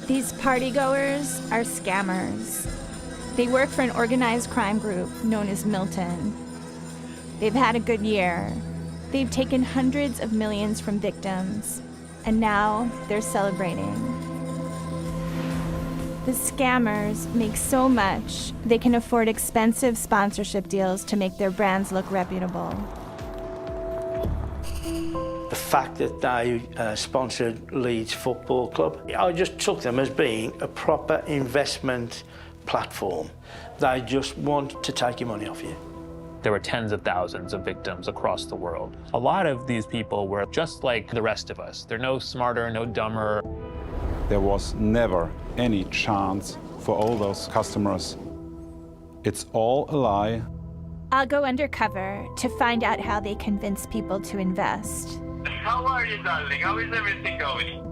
These partygoers are scammers. They work for an organized crime group known as Milton. They've had a good year. They've taken hundreds of millions from victims, and now they're celebrating. The scammers make so much, they can afford expensive sponsorship deals to make their brands look reputable. The fact that they sponsored Leeds Football Club, I just took them as being a proper investment platform. They just want to take your money off you. There were tens of thousands of victims across the world. A lot of these people were just like the rest of us. They're no smarter, no dumber. There was never any chance for all those customers. It's all a lie. I'll go undercover to find out how they convince people to invest. How are you, darling? How is everything going?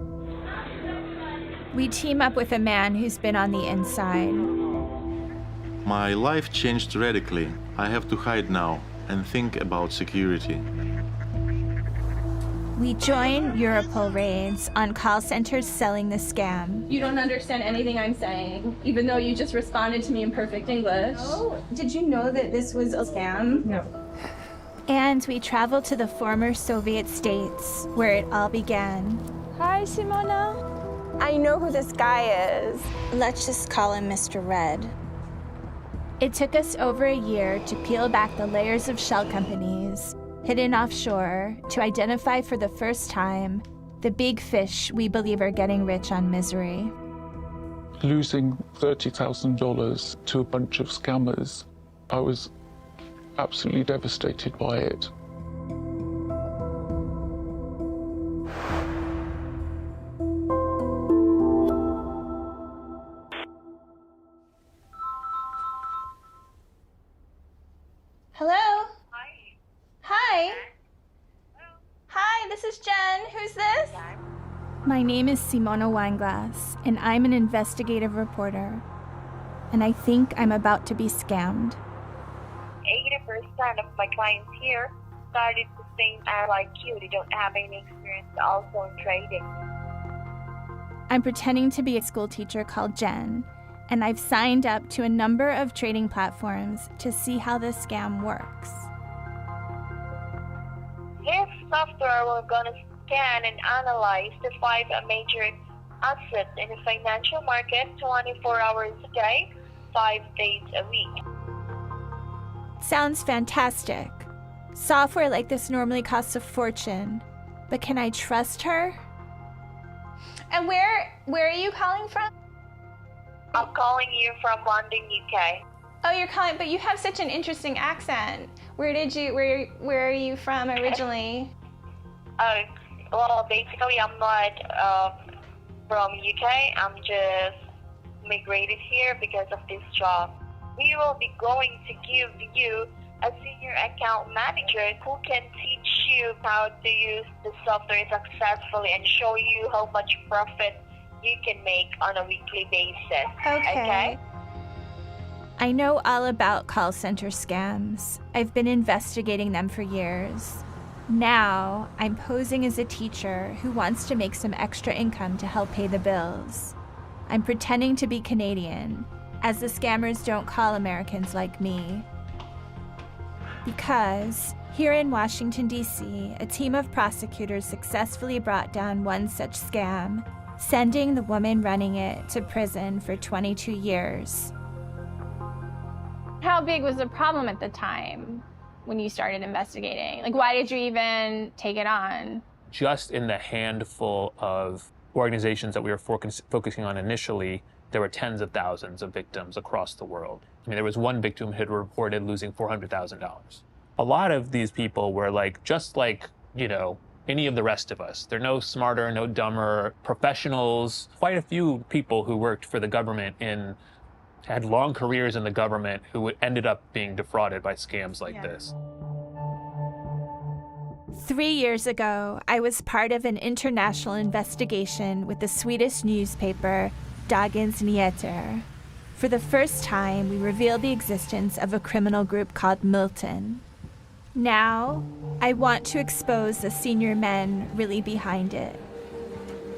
We team up with a man who's been on the inside. My life changed radically. I have to hide now and think about security. We join Europol raids on call centers selling the scam. You don't understand anything I'm saying, even though you just responded to me in perfect English. Oh, did you know that this was a scam? No. And we travel to the former Soviet states, where it all began. Hi, Simona. I know who this guy is. Let's just call him Mr. Red. It took us over a year to peel back the layers of shell companies hidden offshore to identify for the first time the big fish we believe are getting rich on misery. Losing $30,000 to a bunch of scammers, I was absolutely devastated by it. Hello? Hi. Hi, this is Jen. Who's this? My name is Simona Weinglass, and I'm an investigative reporter. And I think I'm about to be scammed. 80% of my clients here started the same as like you. They don't have any experience also in trading. I'm pretending to be a school teacher called Jen, and I've signed up to a number of trading platforms to see how this scam works. This software will gonna scan and analyze the 5 major assets in the financial market 24 hours a day, 5 days a week. Sounds fantastic. Software like this normally costs a fortune, but can I trust her? And where are you calling from? I'm calling you from London, UK. Oh, you're calling, but you have such an interesting accent. Where are you from originally? Well, basically, I'm not from UK. I'm just migrated here because of this job. We will be going to give you a senior account manager who can teach you how to use the software successfully and show you how much profit you can make on a weekly basis. Okay? I know all about call center scams. I've been investigating them for years. Now, I'm posing as a teacher who wants to make some extra income to help pay the bills. I'm pretending to be Canadian, as the scammers don't call Americans like me. Because here in Washington, D.C., a team of prosecutors successfully brought down one such scam, sending the woman running it to prison for 22 years. How big was the problem at the time when you started investigating? Like, why did you even take it on? Just in the handful of organizations that we were focusing on initially, there were tens of thousands of victims across the world. I mean, there was one victim who had reported losing $400,000. A lot of these people were just like, any of the rest of us. They're no smarter, no dumber, professionals. Quite a few people who worked for the government had long careers in the government who ended up being defrauded by scams like this. 3 years ago, I was part of an international investigation with the Swedish newspaper Dagens Nyheter. For the first time, we revealed the existence of a criminal group called Milton. Now, I want to expose the senior men really behind it.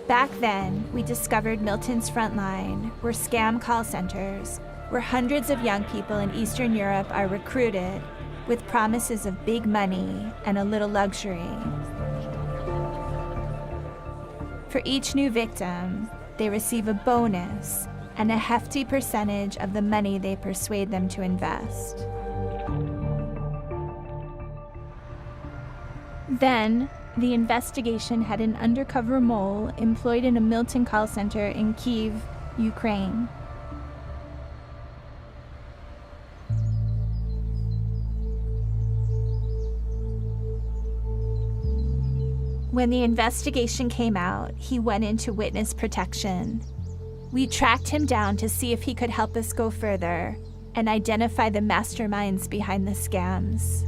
Back then, we discovered Milton's front line were scam call centers, where hundreds of young people in Eastern Europe are recruited with promises of big money and a little luxury. For each new victim, they receive a bonus and a hefty percentage of the money they persuade them to invest. Then, the investigation had an undercover mole employed in a Milton call center in Kyiv, Ukraine. When the investigation came out, he went into witness protection. We tracked him down to see if he could help us go further and identify the masterminds behind the scams.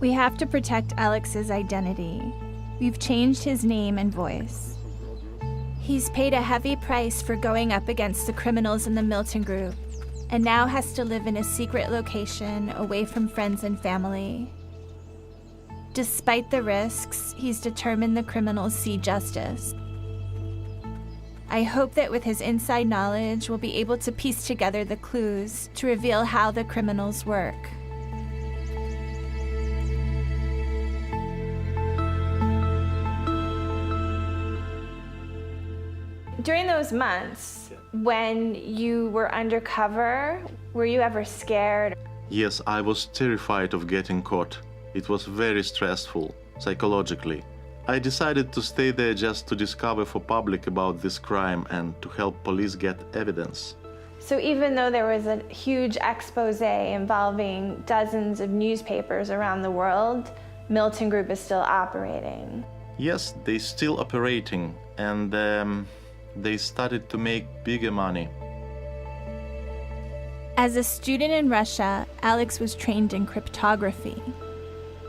We have to protect Alex's identity. We've changed his name and voice. He's paid a heavy price for going up against the criminals in the Milton group, and now has to live in a secret location away from friends and family. Despite the risks, he's determined the criminals see justice. I hope that with his inside knowledge, we'll be able to piece together the clues to reveal how the criminals work. During those months, when you were undercover, were you ever scared? Yes, I was terrified of getting caught. It was very stressful, psychologically. I decided to stay there just to discover for public about this crime and to help police get evidence. So even though there was a huge expose involving dozens of newspapers around the world, Milton Group is still operating? Yes, they're still operating, and they started to make bigger money. As a student in Russia, Alex was trained in cryptography.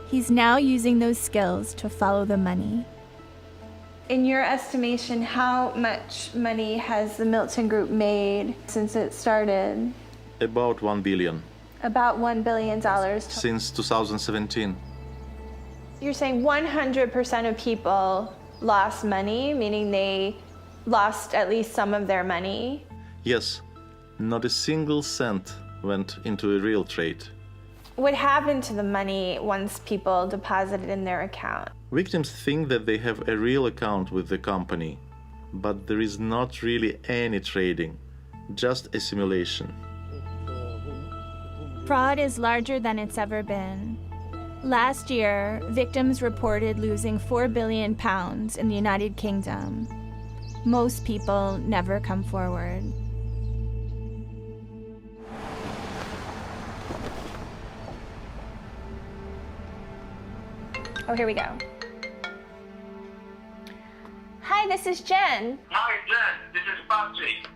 He's now using those skills to follow the money. In your estimation, how much money has the Milton Group made since it started? About $1 billion. About $1 billion. Since 2017. You're saying 100% of people lost money, meaning they lost at least some of their money? Yes, not a single cent went into a real trade. What happened to the money once people deposited in their account? Victims think that they have a real account with the company, but there is not really any trading, just a simulation. Fraud is larger than it's ever been. Last year, victims reported losing £4 billion in the United Kingdom. Most people never come forward. Oh, here we go. Hi, this is Jen. Hi, Jen. This is Patrick.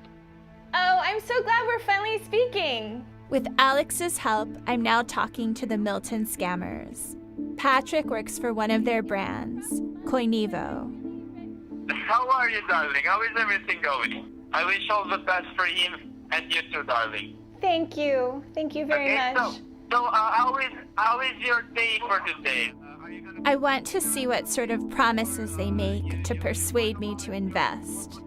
Oh, I'm so glad we're finally speaking. With Alex's help, I'm now talking to the Milton scammers. Patrick works for one of their brands, Koinivo. How are you, darling? How is everything going? I wish all the best for him and you too, darling. Thank you. Thank you very much. So how is your day for today? I want to see what sort of promises they make to persuade me to invest.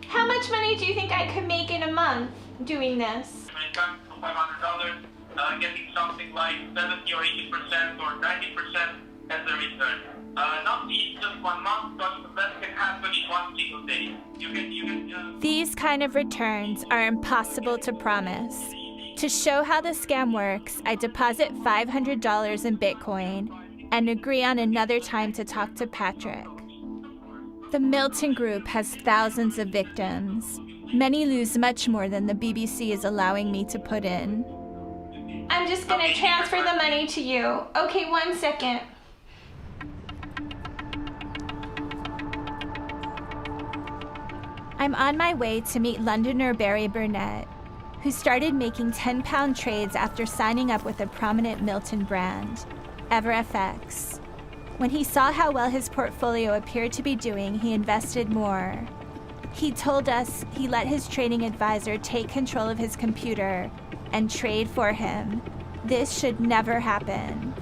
How much money do you think I could make in a month doing this? When it comes to $500, getting something like 70 or 80% or 90% as a return. Not in just 1 month, but that can happen in one single day. You can. These kind of returns are impossible to promise. To show how the scam works, I deposit $500 in Bitcoin and agree on another time to talk to Patrick. The Milton Group has thousands of victims. Many lose much more than the BBC is allowing me to put in. I'm just gonna transfer the money to you. Okay, 1 second. I'm on my way to meet Londoner Barry Burnett, who started making 10-pound trades after signing up with a prominent Milton brand, EverFX. When he saw how well his portfolio appeared to be doing, he invested more. He told us he let his trading advisor take control of his computer and trade for him. This should never happen.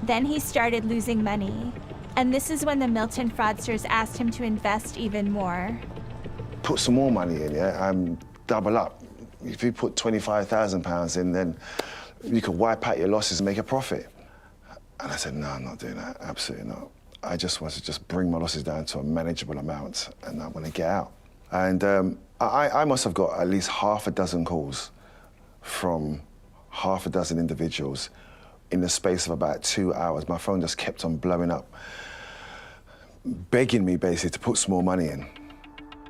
Then he started losing money. And this is when the Milton fraudsters asked him to invest even more. Put some more money in, yeah, double up. If you put £25,000 in, then you could wipe out your losses and make a profit. And I said, no, I'm not doing that, absolutely not. I just want to just bring my losses down to a manageable amount, and I want to get out. And I must have got at least half a dozen calls from half a dozen individuals in the space of about 2 hours. My phone just kept on blowing up, begging me basically to put some more money in.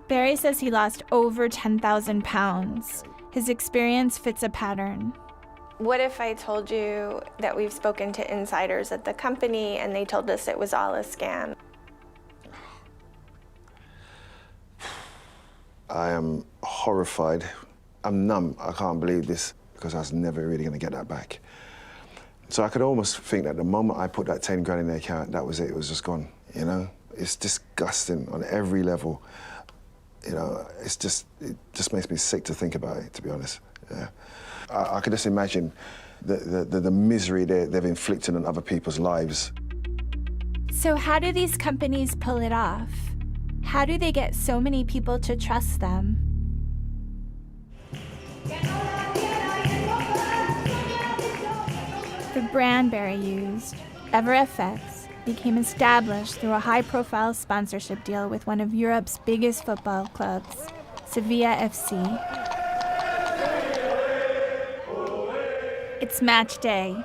Barry says he lost over £10,000. His experience fits a pattern. What if I told you that we've spoken to insiders at the company and they told us it was all a scam? I am horrified. I'm numb. I can't believe this because I was never really going to get that back. So I could almost think that the moment I put that 10 grand in the account, that was it. It was just gone, you know? It's disgusting on every level. You know, it just makes me sick to think about it, to be honest. Yeah. I could just imagine the misery they've inflicted on other people's lives. So how do these companies pull it off? How do they get so many people to trust them? The brand Barry used, EverFX, became established through a high-profile sponsorship deal with one of Europe's biggest football clubs, Sevilla FC. It's match day.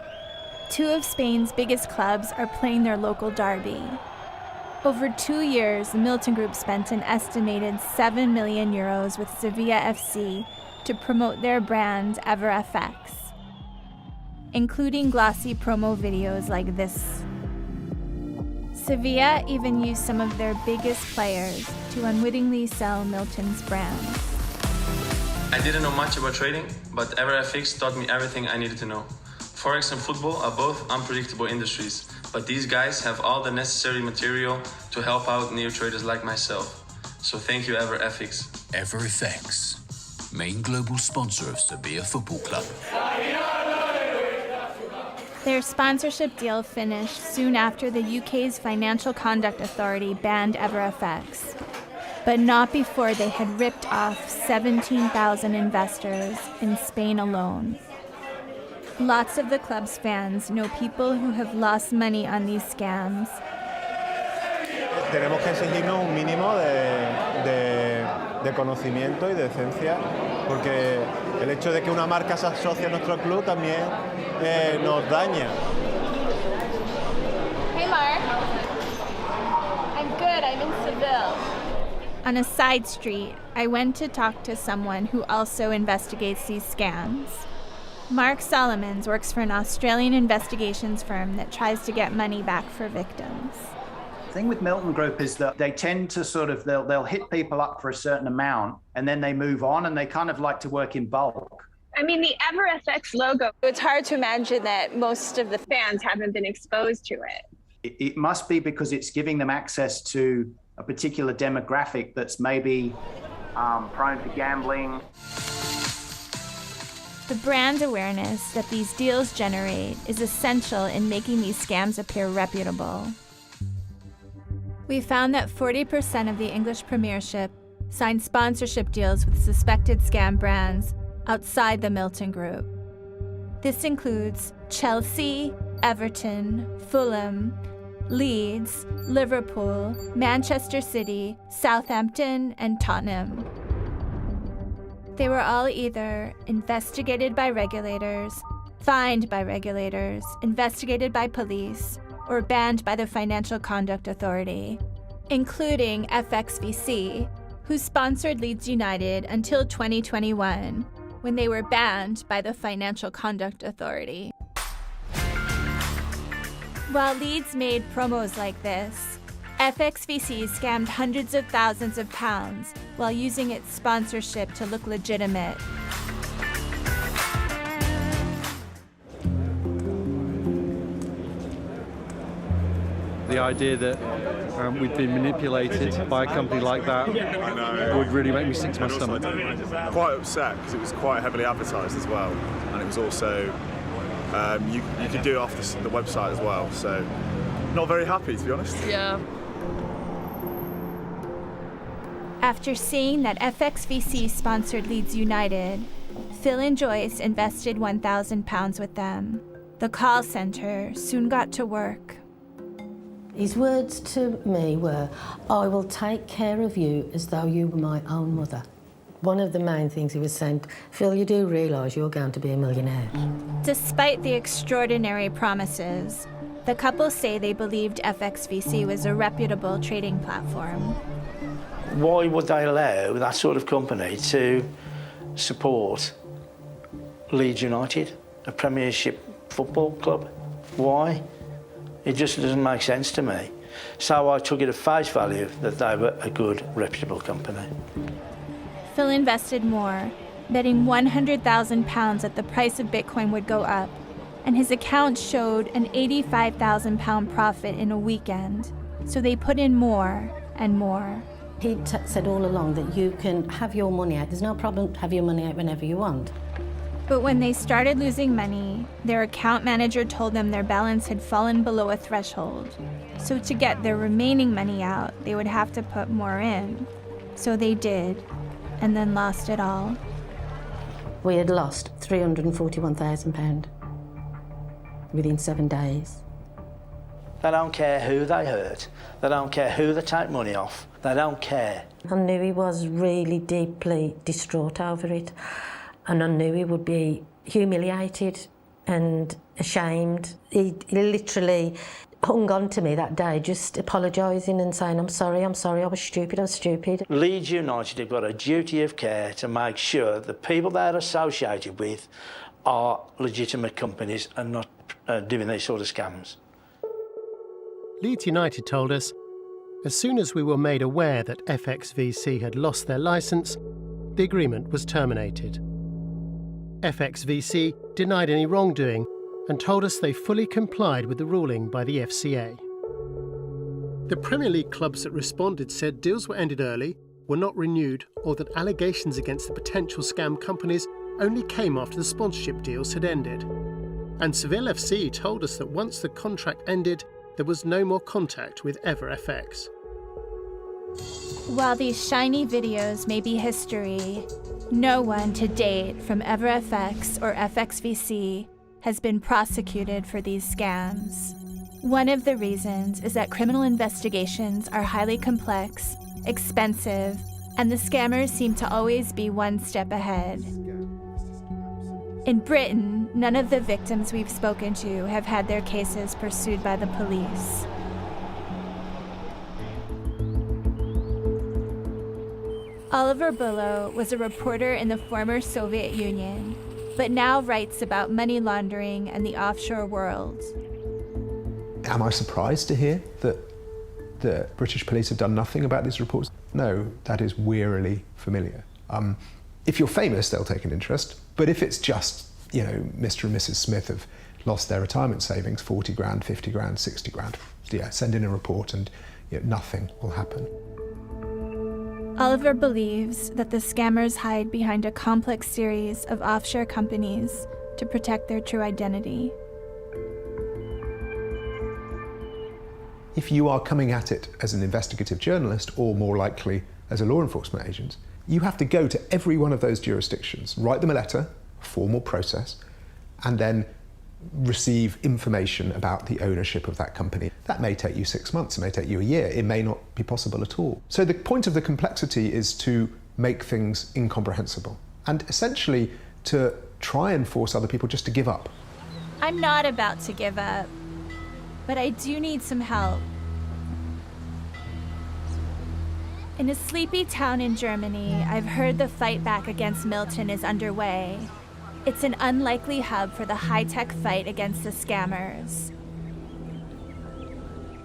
2 of Spain's biggest clubs are playing their local derby. Over 2 years, the Milton Group spent an estimated €7 million with Sevilla FC to promote their brand EverFX, including glossy promo videos like this. Sevilla even used some of their biggest players to unwittingly sell Milton's brand. I didn't know much about trading, but EverFX taught me everything I needed to know. Forex and football are both unpredictable industries, but these guys have all the necessary material to help out new traders like myself. So thank you, EverFX. EverFX, main global sponsor of Sevilla Football Club. Their sponsorship deal finished soon after the UK's Financial Conduct Authority banned EverFX, but not before they had ripped off 17,000 investors in Spain alone. Lots of the club's fans know people who have lost money on these scams. Tenemos que exigirnos un mínimo de conocimiento y de decencia, porque el hecho de que una marca se asocie a nuestro club también nos daña. Hey, Mark. I'm good. I'm in Seville. On a side street, I went to talk to someone who also investigates these scams. Mark Solomons works for an Australian investigations firm that tries to get money back for victims. The thing with Milton Group is that they tend to they'll hit people up for a certain amount and then they move on, and they kind of like to work in bulk. I mean, the EverFX logo, it's hard to imagine that most of the fans haven't been exposed to it. It must be because it's giving them access to a particular demographic that's maybe prone to gambling. The brand awareness that these deals generate is essential in making these scams appear reputable. We found that 40% of the English Premiership signed sponsorship deals with suspected scam brands outside the Milton Group. This includes Chelsea, Everton, Fulham, Leeds, Liverpool, Manchester City, Southampton, and Tottenham. They were all either investigated by regulators, fined by regulators, investigated by police, or banned by the Financial Conduct Authority, including FXVC, who sponsored Leeds United until 2021, when they were banned by the Financial Conduct Authority. While Leeds made promos like this, FXVC scammed hundreds of thousands of pounds while using its sponsorship to look legitimate. The idea that we'd been manipulated by a company like that would really make me sick to my stomach. Quite upset because it was quite heavily advertised as well, and it was also you could do it off the website as well. So not very happy, to be honest. Yeah. After seeing that FXVC sponsored Leeds United, Phil and Joyce invested £1,000 with them. The call center soon got to work. His words to me were, "I will take care of you as though you were my own mother." One of the main things he was saying, "Phil, you do realise you're going to be a millionaire." Despite the extraordinary promises, the couple say they believed FXVC was a reputable trading platform. Why would they allow that sort of company to support Leeds United, a Premiership football club? Why? It just doesn't make sense to me. So I took it at face value that they were a good, reputable company. Phil invested more, betting £100,000 that the price of Bitcoin would go up, and his account showed an £85,000 profit in a weekend. So they put in more and more. He said all along that you can have your money out. There's no problem to have your money out whenever you want. But when they started losing money, their account manager told them their balance had fallen below a threshold. So to get their remaining money out, they would have to put more in. So they did, and then lost it all. We had lost £341,000 within 7 days. They don't care who they hurt. They don't care who they take money off. They don't care. I knew he was really deeply distraught over it, and I knew he would be humiliated and ashamed. He literally hung on to me that day, just apologising and saying, I'm sorry, I was stupid. Leeds United have got a duty of care to make sure the people they're associated with are legitimate companies and not doing these sort of scams. Leeds United told us, as soon as we were made aware that FXVC had lost their licence, the agreement was terminated. FXVC denied any wrongdoing and told us they fully complied with the ruling by the FCA. The Premier League clubs that responded said deals were ended early, were not renewed, or that allegations against the potential scam companies only came after the sponsorship deals had ended. And Seville FC told us that once the contract ended, there was no more contact with EverFX. While these shiny videos may be history, no one to date from EverFX or FXVC has been prosecuted for these scams. One of the reasons is that criminal investigations are highly complex, expensive, and the scammers seem to always be one step ahead. In Britain, none of the victims we've spoken to have had their cases pursued by the police. Oliver Bullough was a reporter in the former Soviet Union, but now writes about money laundering and the offshore world. Am I surprised to hear that the British police have done nothing about these reports? No, that is wearily familiar. If you're famous, they'll take an interest, but if it's just, Mr. and Mrs. Smith have lost their retirement savings, 40 grand, 50 grand, 60 grand, send in a report and nothing will happen. Oliver believes that the scammers hide behind a complex series of offshore companies to protect their true identity. If you are coming at it as an investigative journalist, or more likely as a law enforcement agent, you have to go to every one of those jurisdictions, write them a letter, a formal process, and then receive information about the ownership of that company. That may take you 6 months, it may take you a year, it may not be possible at all. So the point of the complexity is to make things incomprehensible and essentially to try and force other people just to give up. I'm not about to give up, but I do need some help. In a sleepy town in Germany, I've heard the fight back against Milton is underway. It's an unlikely hub for the high-tech fight against the scammers.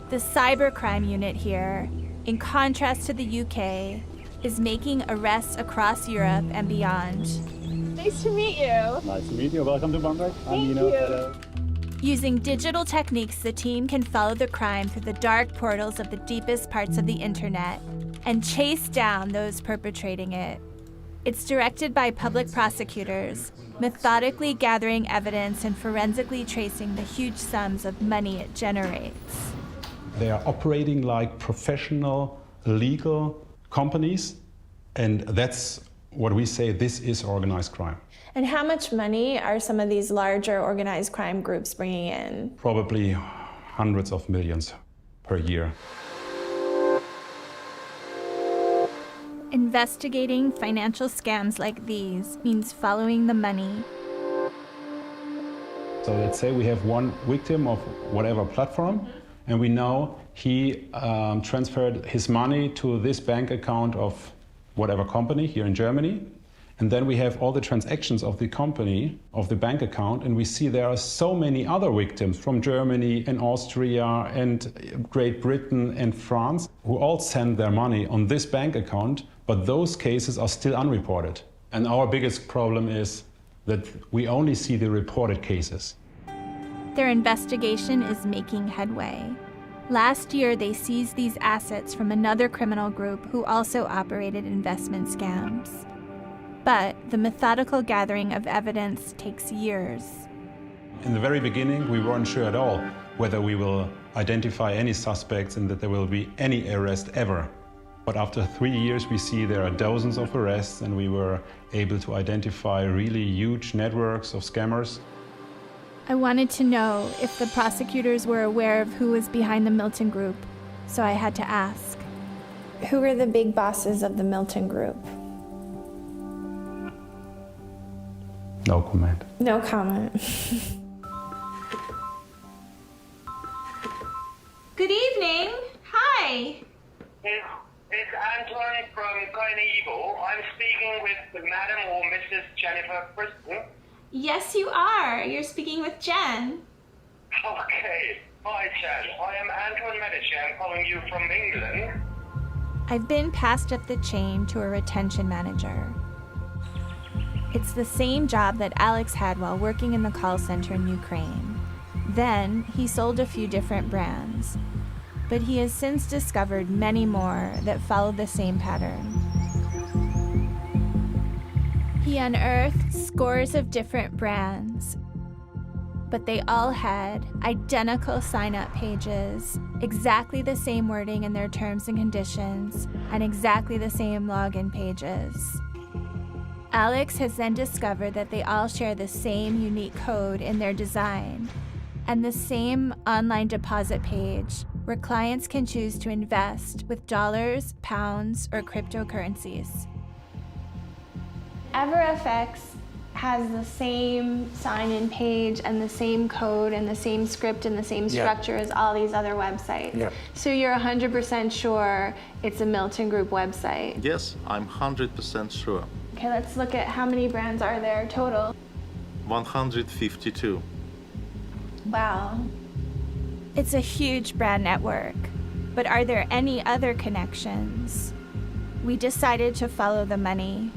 The cybercrime unit here, in contrast to the UK, is making arrests across Europe and beyond. Nice to meet you. Nice to meet you. Welcome to Bamberg. Thank you. Hello. Using digital techniques, the team can follow the crime through the dark portals of the deepest parts of the internet and chase down those perpetrating it. It's directed by public prosecutors, methodically gathering evidence and forensically tracing the huge sums of money it generates. They are operating like professional, legal companies, and that's what we say, this is organized crime. And how much money are some of these larger organized crime groups bringing in? Probably hundreds of millions per year. Investigating financial scams like these means following the money. So let's say we have one victim of whatever platform, and we know he transferred his money to this bank account of whatever company here in Germany. And then we have all the transactions of the company, of the bank account, and we see there are so many other victims from Germany and Austria and Great Britain and France who all send their money on this bank account, but those cases are still unreported. And our biggest problem is that we only see the reported cases. Their investigation is making headway. Last year, they seized these assets from another criminal group who also operated investment scams. But the methodical gathering of evidence takes years. In the very beginning, we weren't sure at all whether we will identify any suspects and that there will be any arrest ever. But after 3 years, we see there are dozens of arrests, and we were able to identify really huge networks of scammers. I wanted to know if the prosecutors were aware of who was behind the Milton Group, so I had to ask. Who are the big bosses of the Milton Group? No comment. No comment. Good evening. Hi. It's Anton from Carnegie. I'm speaking with Madam or Mrs. Jennifer Preston. Yes, you are. You're speaking with Jen. Okay. Hi, Jen. I am Anton Medici. I'm calling you from England. I've been passed up the chain to a retention manager. It's the same job that Alex had while working in the call center in Ukraine. Then he sold a few different brands, but he has since discovered many more that follow the same pattern. He unearthed scores of different brands, but they all had identical sign-up pages, exactly the same wording in their terms and conditions, and exactly the same login pages. Alex has then discovered that they all share the same unique code in their design and the same online deposit page where clients can choose to invest with dollars, pounds, or cryptocurrencies. EverFX has the same sign-in page and the same code and the same script and the same structure as all these other websites. Yep. So you're 100% sure it's a Milton Group website? Yes, I'm 100% sure. Okay, let's look at how many brands are there total. 152. Wow. It's a huge brand network, but are there any other connections? We decided to follow the money.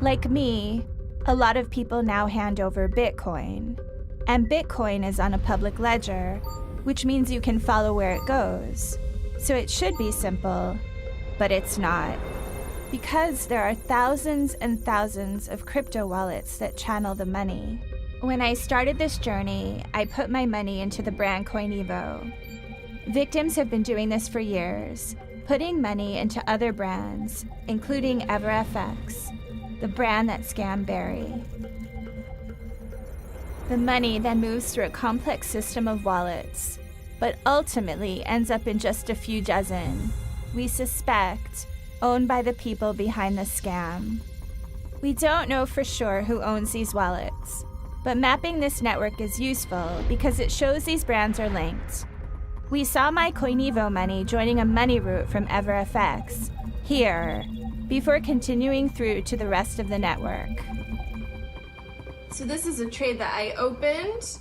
Like me, a lot of people now hand over Bitcoin, and Bitcoin is on a public ledger, which means you can follow where it goes. So it should be simple, but it's not. Because there are thousands and thousands of crypto wallets that channel the money. When I started this journey, I put my money into the brand Coinevo. Victims have been doing this for years, putting money into other brands, including EverFX, the brand that scammed Barry. The money then moves through a complex system of wallets, but ultimately ends up in just a few dozen, we suspect, owned by the people behind the scam. We don't know for sure who owns these wallets, but mapping this network is useful because it shows these brands are linked. We saw my Coinevo money joining a money route from EverFX here, before continuing through to the rest of the network. So this is a trade that I opened,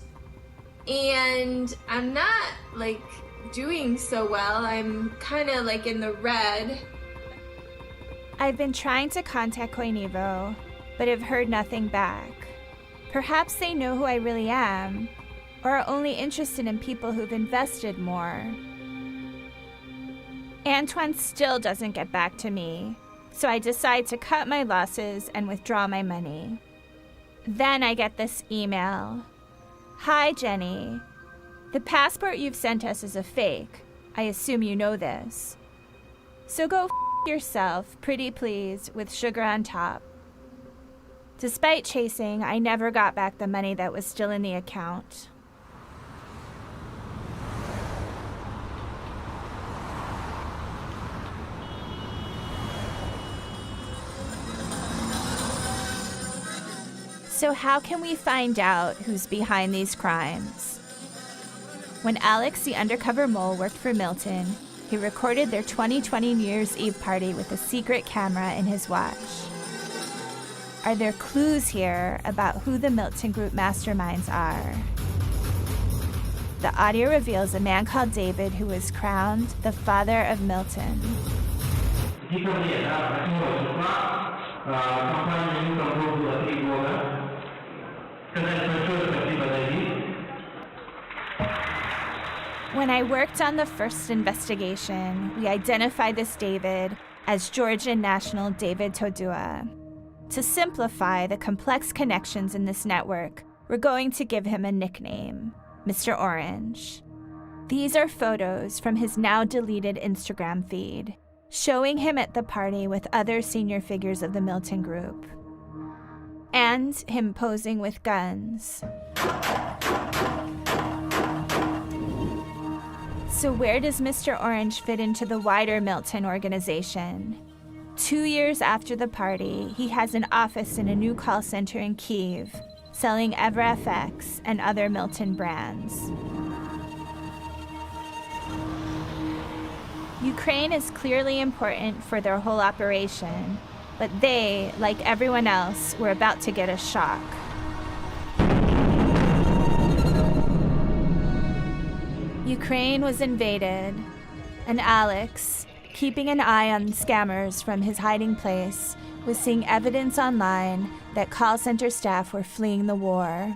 and I'm not doing so well. I'm kind of in the red. I've been trying to contact Coinevo, but have heard nothing back. Perhaps they know who I really am, or are only interested in people who've invested more. Antoine still doesn't get back to me, so I decide to cut my losses and withdraw my money. Then I get this email. Hi, Jenny. The passport you've sent us is a fake. I assume you know this. So go yourself, pretty please, with sugar on top. Despite chasing, I never got back the money that was still in the account. So how can we find out who's behind these crimes? When Alex, the undercover mole, worked for Milton, he recorded their 2020 New Year's Eve party with a secret camera in his watch. Are there clues here about who the Milton Group masterminds are? The audio reveals a man called David who was crowned the father of Milton. When I worked on the first investigation, we identified this David as Georgian national David Todua. To simplify the complex connections in this network, we're going to give him a nickname, Mr. Orange. These are photos from his now deleted Instagram feed, showing him at the party with other senior figures of the Milton Group. And him posing with guns. So where does Mr. Orange fit into the wider Milton organization? 2 years after the party, he has an office in a new call center in Kyiv, selling EverFX and other Milton brands. Ukraine is clearly important for their whole operation, but they, like everyone else, were about to get a shock. Ukraine was invaded, and Alex, keeping an eye on scammers from his hiding place, was seeing evidence online that call center staff were fleeing the war.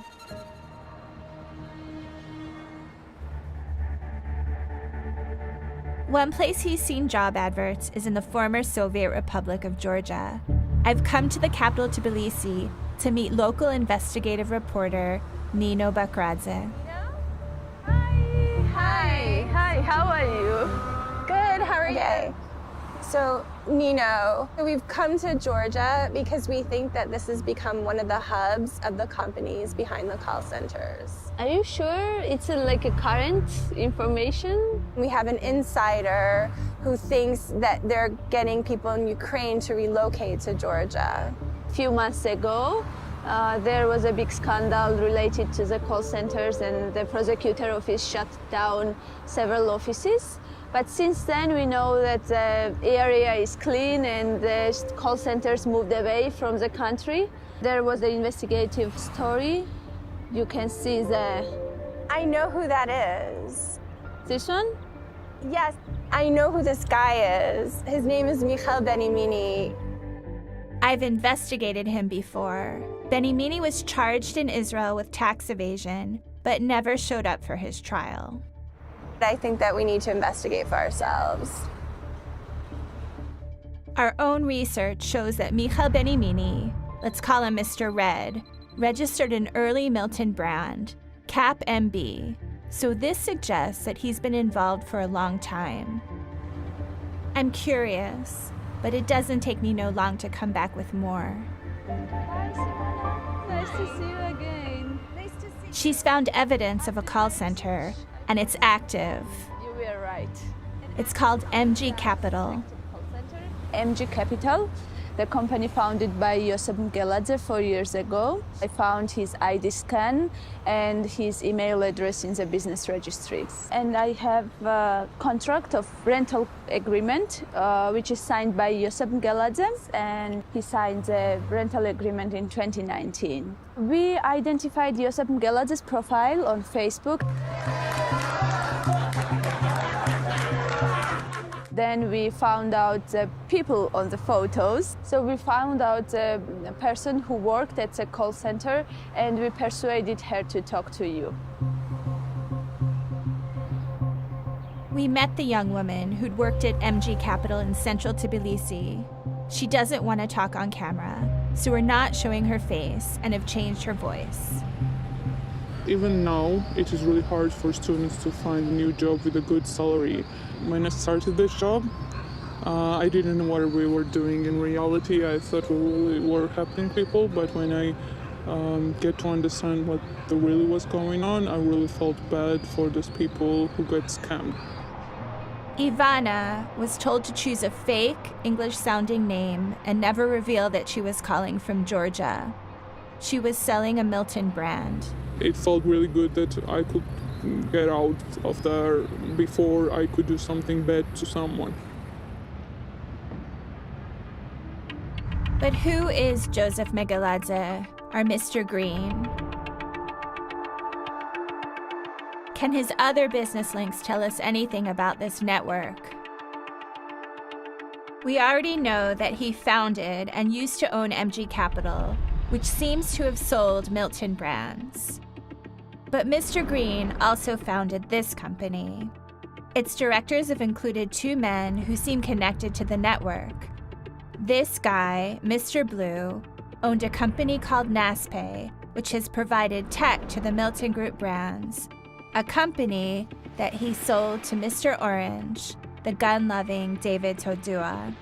One place he's seen job adverts is in the former Soviet Republic of Georgia. I've come to the capital Tbilisi to meet local investigative reporter Nino Bakradze. Hi, how are you? Good, how are you? So, Nino, we've come to Georgia because we think that this has become one of the hubs of the companies behind the call centers. Are you sure it's like a current information? We have an insider who thinks that they're getting people in Ukraine to relocate to Georgia. A few months ago, there was a big scandal related to the call centers, and the prosecutor office shut down several offices. But since then, we know that the area is clean and the call centers moved away from the country. There was the investigative story. You can see I know who that is. This one? Yes, I know who this guy is. His name is Michael Benimini. I've investigated him before. Benimini was charged in Israel with tax evasion, but never showed up for his trial. I think that we need to investigate for ourselves. Our own research shows that Michael Benimini, let's call him Mr. Red, registered an early Milton brand, Cap MB, so this suggests that he's been involved for a long time. I'm curious, but it doesn't take Nino long to come back with more. Hi, Simona. Nice to see you again. She's found evidence of a call center, and it's active. You were right. It's called MG Capital. MG Capital, the company founded by Josip Mgeladze 4 years ago. I found his ID scan and his email address in the business registry. And I have a contract of rental agreement, which is signed by Josip Mgeladze, and he signed the rental agreement in 2019. We identified Josip Mgeladze's profile on Facebook. Then we found out the people on the photos. So we found out a person who worked at the call center, and we persuaded her to talk to you. We met the young woman who'd worked at MG Capital in central Tbilisi. She doesn't want to talk on camera, so we're not showing her face and have changed her voice. Even now, it is really hard for students to find a new job with a good salary. When I started this job, I didn't know what we were doing in reality. I thought we really were helping people, but when I get to understand what really was going on, I really felt bad for those people who got scammed. Ivana was told to choose a fake, English-sounding name and never reveal that she was calling from Georgia. She was selling a Milton brand. It felt really good that I could get out of there before I could do something bad to someone. But who is Joseph Megaladze, our Mr. Green? Can his other business links tell us anything about this network? We already know that he founded and used to own MG Capital, which seems to have sold Milton brands. But Mr. Green also founded this company. Its directors have included two men who seem connected to the network. This guy, Mr. Blue, owned a company called NASPay, which has provided tech to the Milton Group brands, a company that he sold to Mr. Orange, the gun-loving David Todua.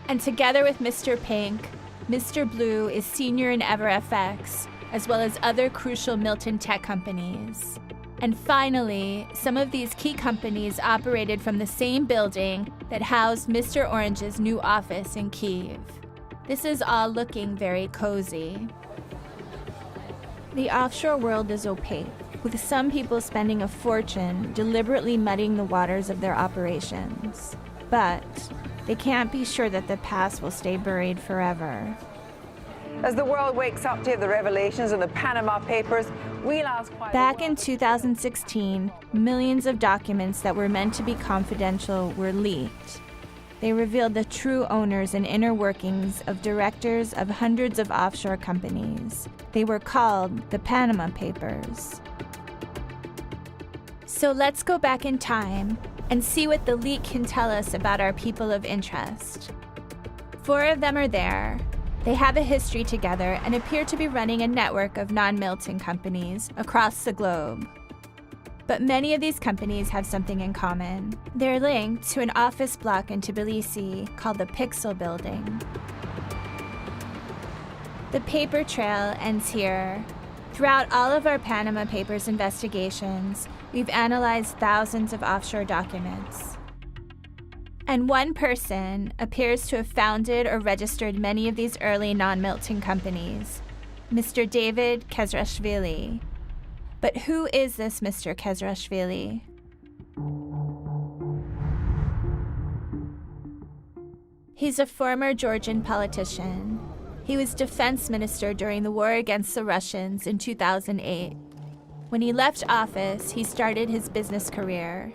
And together with Mr. Pink, Mr. Blue is senior in EverFX, as well as other crucial Milton tech companies. And finally, some of these key companies operated from the same building that housed Mr. Orange's new office in Kyiv. This is all looking very cozy. The offshore world is opaque, with some people spending a fortune deliberately muddying the waters of their operations. But they can't be sure that the past will stay buried forever. As the world wakes up to the revelations in the Panama Papers, we'll ask why. Back in 2016, millions of documents that were meant to be confidential were leaked. They revealed the true owners and inner workings of directors of hundreds of offshore companies. They were called the Panama Papers. So let's go back in time and see what the leak can tell us about our people of interest. 4 of them are there. They have a history together and appear to be running a network of non-Milton companies across the globe. But many of these companies have something in common. They're linked to an office block in Tbilisi called the Pixel Building. The paper trail ends here. Throughout all of our Panama Papers investigations, we've analyzed thousands of offshore documents. And one person appears to have founded or registered many of these early non-Milton companies, Mr. David Kezrashvili. But who is this Mr. Kezrashvili? He's a former Georgian politician. He was defense minister during the war against the Russians in 2008. When he left office, he started his business career.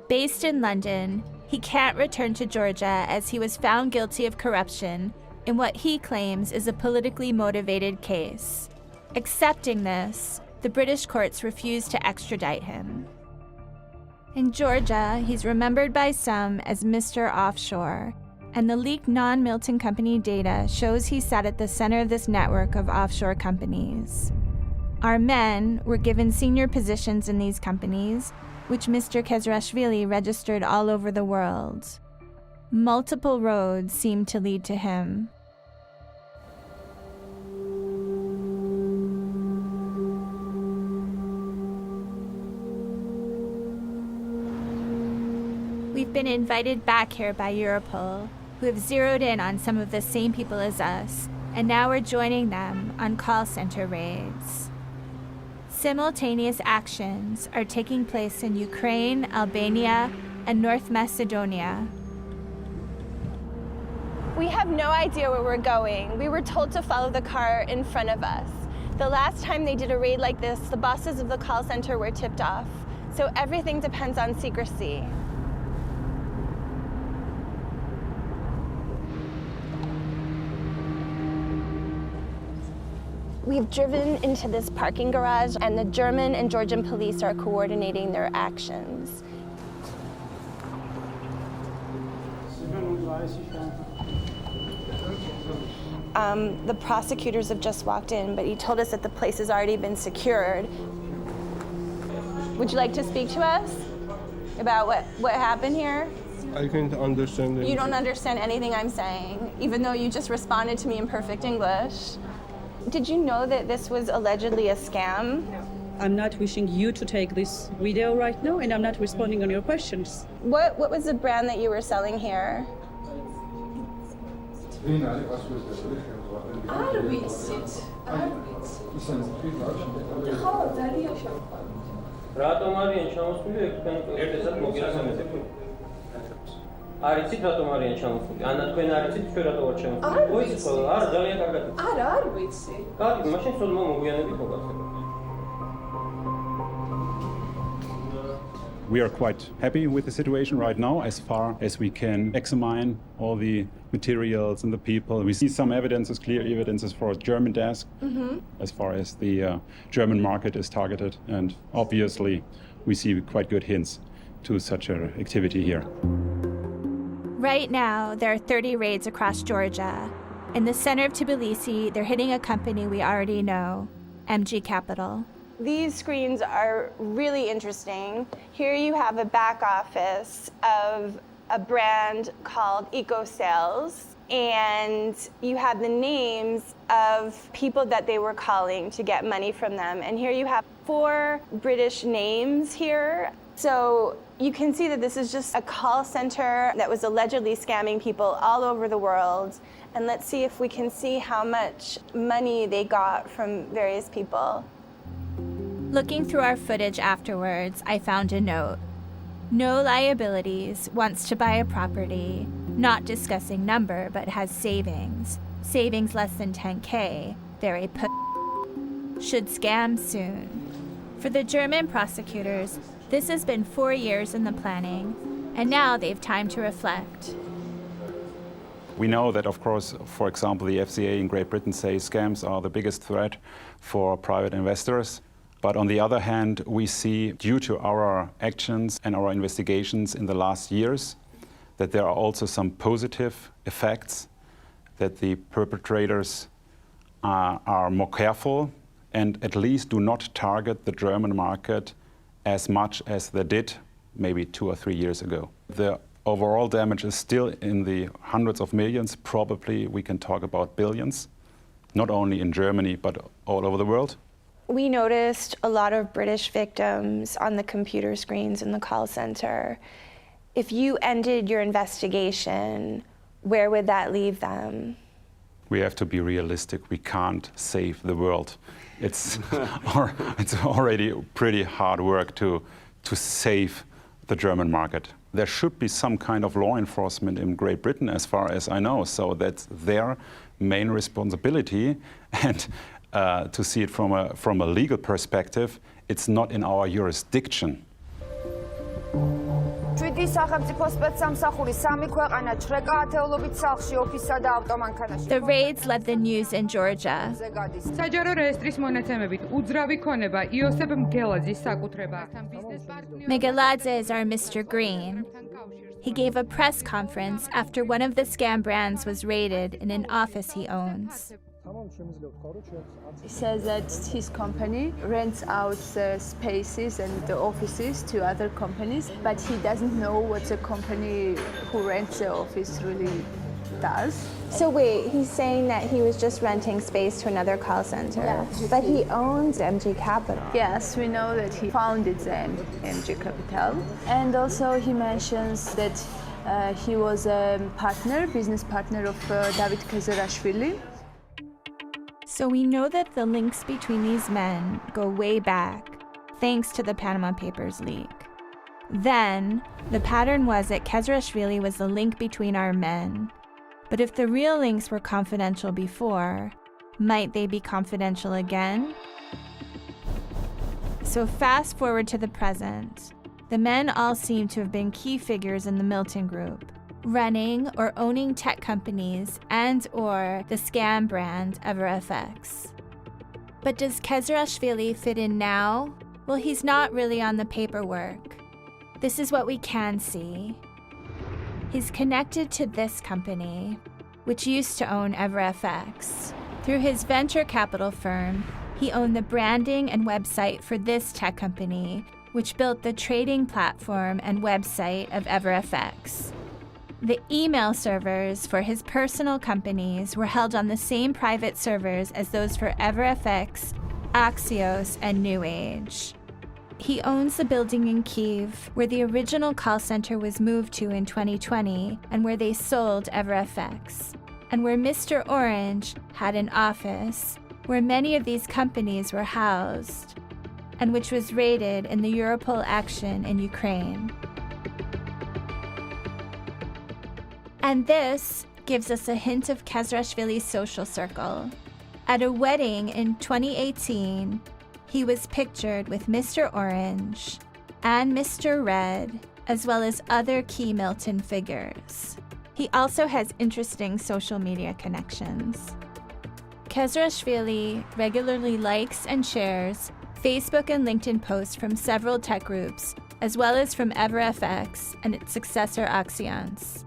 Based in London, he can't return to Georgia as he was found guilty of corruption in what he claims is a politically motivated case. Accepting this, the British courts refused to extradite him. In Georgia, he's remembered by some as Mr. Offshore, and the leaked non-Milton company data shows he sat at the center of this network of offshore companies. Our men were given senior positions in these companies, which Mr. Kezrashvili registered all over the world. Multiple roads seemed to lead to him. We've been invited back here by Europol, who have zeroed in on some of the same people as us, and now we're joining them on call center raids. Simultaneous actions are taking place in Ukraine, Albania, and North Macedonia. We have no idea where we're going. We were told to follow the car in front of us. The last time they did a raid like this, the bosses of the call center were tipped off. So everything depends on secrecy. We've driven into this parking garage, and the German and Georgian police are coordinating their actions. The prosecutors have just walked in, but he told us that the place has already been secured. Would you like to speak to us about what happened here? I can't understand it. You don't understand anything I'm saying, even though you just responded to me in perfect English. Did you know that this was allegedly a scam? I'm not wishing you to take this video right now, and I'm not responding on your questions. What was the brand that you were selling here? არიცით რატომ არიან ჩამოსული? ანა თქვენ არიცით ჩვენ რატომ ვარ ჩამოსული? მოიცით ხოლმე? არა, ძალიან კარგად. არა, არ ვიცი. კარგი, მაშინ სულ მოგვიანებით მოგახსენებთ. We are quite happy with the situation right now as far as we can examine all the materials and the people. We see some evidences, clear evidences for a German desk as far as the German market is targeted. And obviously we see quite good hints to such an activity here. Right now, there are 30 raids across Georgia. In the center of Tbilisi, they're hitting a company we already know, MG Capital. These screens are really interesting. Here you have a back office of a brand called EcoSales, and you have the names of people that they were calling to get money from them. And here you have 4 British names here. So you can see that this is just a call center that was allegedly scamming people all over the world. And let's see if we can see how much money they got from various people. Looking through our footage afterwards, I found a note. No liabilities, wants to buy a property, not discussing number, but has savings. Savings less than 10K, very should scam soon. For the German prosecutors, this has been 4 years in the planning, and now they've time to reflect. We know that, of course, for example, the FCA in Great Britain say scams are the biggest threat for private investors. But on the other hand, we see, due to our actions and our investigations in the last years, that there are also some positive effects, that the perpetrators are more careful and at least do not target the German market as much as they did maybe 2 or 3 years ago. The overall damage is still in the hundreds of millions. Probably we can talk about billions, not only in Germany, but all over the world. We noticed a lot of British victims on the computer screens in the call center. If you ended your investigation, where would that leave them? We have to be realistic. We can't save the world. It's already pretty hard work to save the German market. There should be some kind of law enforcement in Great Britain, as far as I know, so that's their main responsibility. And to see it from a legal perspective, it's not in our jurisdiction. The raids led the news in Georgia. Megaladze is our Mr. Green. He gave a press conference after one of the scam brands was raided in an office he owns. He says that his company rents out the spaces and the offices to other companies, but he doesn't know what the company who rents the office really does. So wait, he's saying that he was just renting space to another call center, Yeah. but he owns MG Capital. Yes, we know that he founded the MG Capital. And also he mentions that he was a business partner of David Kezerashvili. So we know that the links between these men go way back, thanks to the Panama Papers leak. Then, the pattern was that Kezerashvili was the link between our men. But if the real links were confidential before, might they be confidential again? So fast forward to the present. The men all seem to have been key figures in the Milton Group, running or owning tech companies and or the scam brand EverFX. But does Kezerashvili fit in now? Well, he's not really on the paperwork. This is what we can see. He's connected to this company, which used to own EverFX. Through his venture capital firm, he owned the branding and website for this tech company, which built the trading platform and website of EverFX. The email servers for his personal companies were held on the same private servers as those for EverFX, Axios, and New Age. He owns the building in Kyiv where the original call center was moved to in 2020 and where they sold EverFX, and where Mr. Orange had an office where many of these companies were housed, and which was raided in the Europol action in Ukraine. And this gives us a hint of Kezrashvili's social circle. At a wedding in 2018, he was pictured with Mr. Orange and Mr. Red, as well as other key Milton figures. He also has interesting social media connections. Kezrashvili regularly likes and shares Facebook and LinkedIn posts from several tech groups, as well as from EverFX and its successor Axios.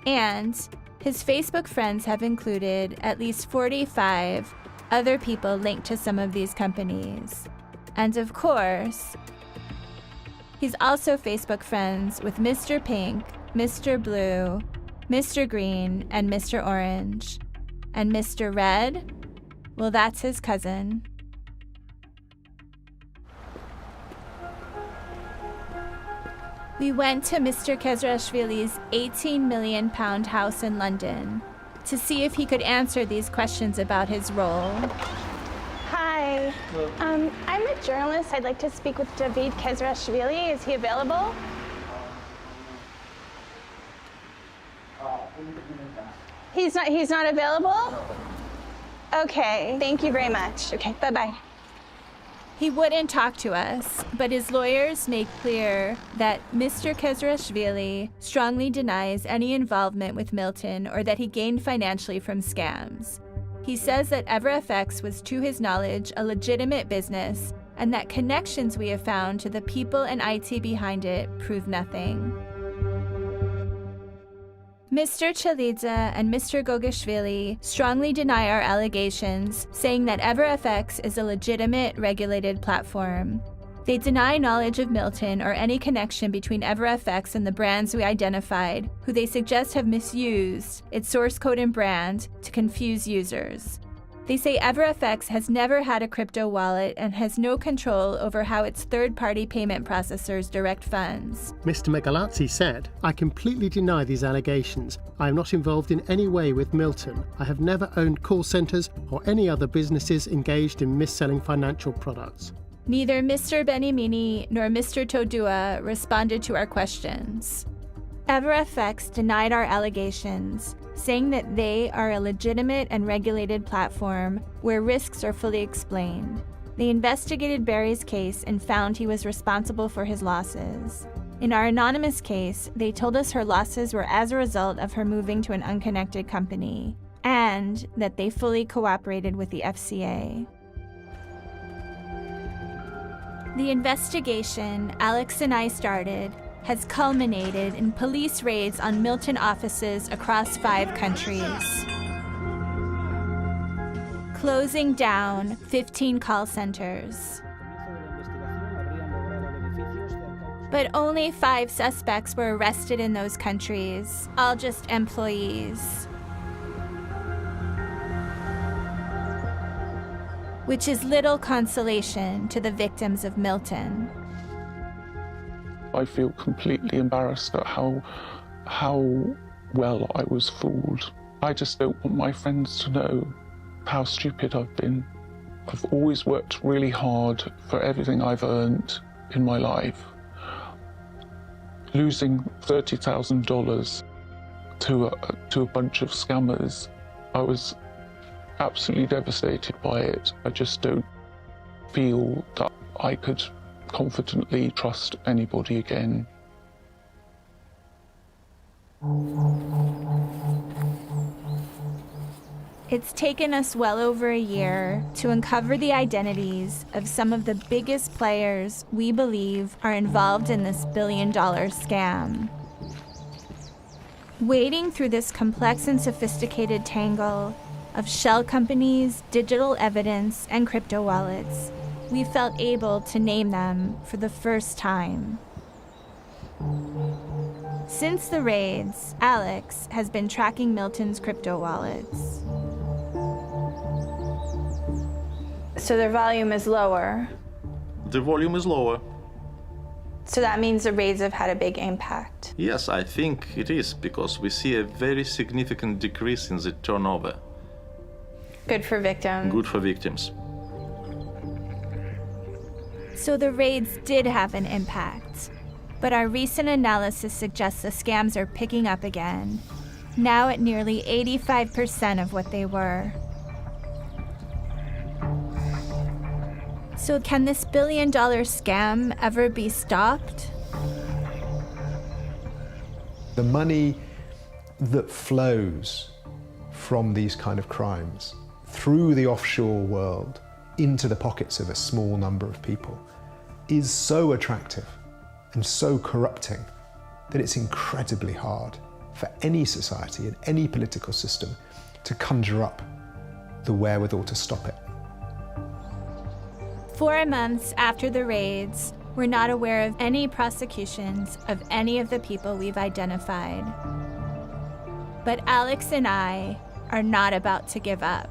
And his Facebook friends have included at least 45 other people linked to some of these companies. And of course, he's also Facebook friends with Mr. Pink, Mr. Blue, Mr. Green, and Mr. Orange. And Mr. Red? Well, that's his cousin. We went to Mr. Kezrashvili's £18 million house in London to see if he could answer these questions about his role. Hi. I'm a journalist. I'd like to speak with David Kezrashvili. Is he available? He's not available? Okay. Thank you very much. Okay, bye-bye. He wouldn't talk to us, but his lawyers made clear that Mr. Kezrashvili strongly denies any involvement with Milton or that he gained financially from scams. He says that EverFX was, to his knowledge, a legitimate business, and that connections we have found to the people and IT behind it prove nothing. Mr. Chalidze and Mr. Gogashvili strongly deny our allegations, saying that EverFX is a legitimate, regulated platform. They deny knowledge of Milton or any connection between EverFX and the brands we identified, who they suggest have misused its source code and brand to confuse users. They say EverFX has never had a crypto wallet and has no control over how its third-party payment processors direct funds. Mr. Megalazzi said, "I completely deny these allegations. I am not involved in any way with Milton. I have never owned call centres or any other businesses engaged in mis-selling financial products." Neither Mr. Benimini nor Mr. Todua responded to our questions. EverFX denied our allegations, saying that they are a legitimate and regulated platform where risks are fully explained. They investigated Barry's case and found he was responsible for his losses. In our anonymous case, they told us her losses were as a result of her moving to an unconnected company, and that they fully cooperated with the FCA. The investigation Alex and I started has culminated in police raids on Milton offices across 5 countries, closing down 15 call centers. But only 5 suspects were arrested in those countries, all just employees. Which is little consolation to the victims of Milton. I feel completely embarrassed at how well I was fooled. I just don't want my friends to know how stupid I've been. I've always worked really hard for everything I've earned in my life. Losing $30,000 to a bunch of scammers, I was absolutely devastated by it. I just don't feel that I could confidently trust anybody again. It's taken us well over a year to uncover the identities of some of the biggest players we believe are involved in this billion-dollar scam. Wading through this complex and sophisticated tangle of shell companies, digital evidence, and crypto wallets, we felt able to name them for the first time. Since the raids, Alex has been tracking Milton's crypto wallets. So their volume is lower. The volume is lower. So that means the raids have had a big impact. Yes, I think it is, because we see a very significant decrease in the turnover. Good for victims. Good for victims. So the raids did have an impact. But our recent analysis suggests the scams are picking up again, now at nearly 85% of what they were. So can this billion-dollar scam ever be stopped? The money that flows from these kind of crimes through the offshore world into the pockets of a small number of people is so attractive and so corrupting that it's incredibly hard for any society and any political system to conjure up the wherewithal to stop it. 4 months after the raids, we're not aware of any prosecutions of any of the people we've identified. But Alex and I are not about to give up.